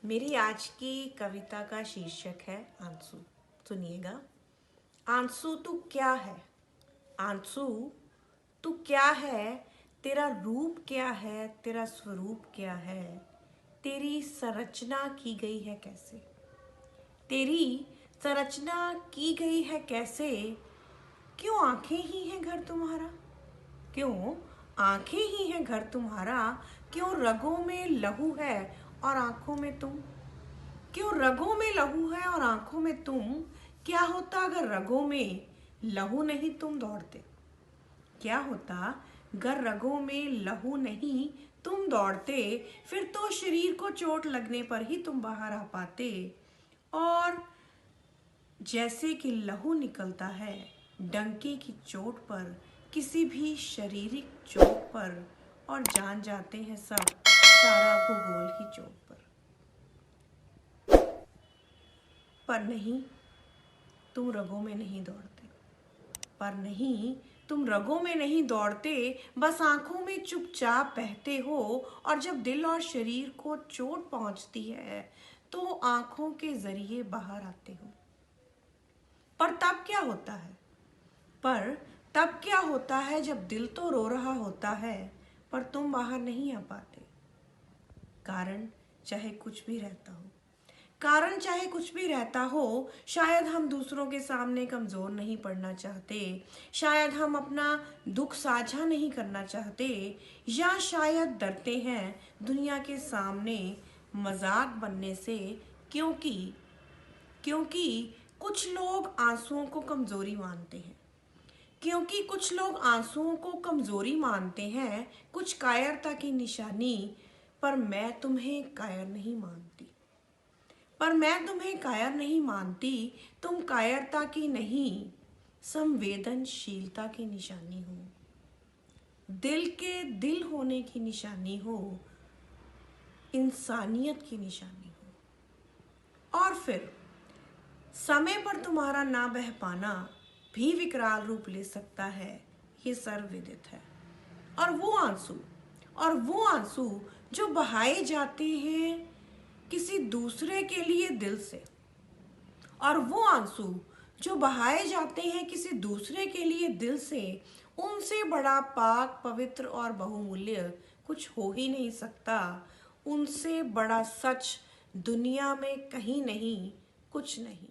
मेरी आज की कविता का शीर्षक है आंसू। सुनिएगा। आंसू तू क्या है? आंसू तू क्या है? तेरा रूप क्या है? तेरा स्वरूप क्या है? तेरी संरचना की गई है कैसे? तेरी संरचना की गई है कैसे? क्यों आंखें ही हैं घर तुम्हारा? क्यों आंखें ही हैं घर तुम्हारा? क्यों रगों में लहू है और आंखों में तुम? क्यों रगों में लहू है और आंखों में तुम? क्या होता अगर रगों में लहू नहीं तुम दौड़ते? क्या होता अगर रगों में लहू नहीं तुम दौड़ते? फिर तो शरीर को चोट लगने पर ही तुम बाहर आ पाते। और जैसे कि लहू निकलता है डंके की चोट पर, किसी भी शारीरिक चोट पर, और जान जाते हैं सब सारा भूगोल की चोट पर नहीं, तुम रगों में नहीं दौड़ते। पर नहीं, तुम रगों में नहीं दौड़ते, बस आंखों में चुपचाप बहते हो। और जब दिल और शरीर को चोट पहुंचती है तो आंखों के जरिए बाहर आते हो। पर तब क्या होता है? पर तब क्या होता है जब दिल तो रो रहा होता है पर तुम बाहर नहीं आ पाते? कारण चाहे कुछ भी रहता हो, कारण चाहे कुछ भी रहता हो, शायद हम दूसरों के सामने कमज़ोर नहीं पड़ना चाहते, शायद हम अपना दुख साझा नहीं करना चाहते, या शायद डरते हैं दुनिया के सामने मजाक बनने से। क्योंकि क्योंकि कुछ लोग आंसुओं को कमज़ोरी मानते हैं। क्योंकि कुछ लोग आंसुओं को कमज़ोरी मानते हैं, कुछ कायरता की निशानी। पर मैं तुम्हें कायर नहीं मानती। पर मैं तुम्हें कायर नहीं मानती। तुम कायरता की नहीं, संवेदनशीलता की निशानी हो, दिल के दिल होने की निशानी हो, इंसानियत की निशानी हो। और फिर समय पर तुम्हारा ना बह पाना भी विकराल रूप ले सकता है, ये सर्वविदित है। और वो आंसू जो बहाए जाते हैं किसी दूसरे के लिए दिल से, और वो आंसू जो बहाए जाते हैं किसी दूसरे के लिए दिल से, उनसे बड़ा पाक पवित्र और बहुमूल्य कुछ हो ही नहीं सकता। उनसे बड़ा सच दुनिया में कहीं नहीं, कुछ नहीं।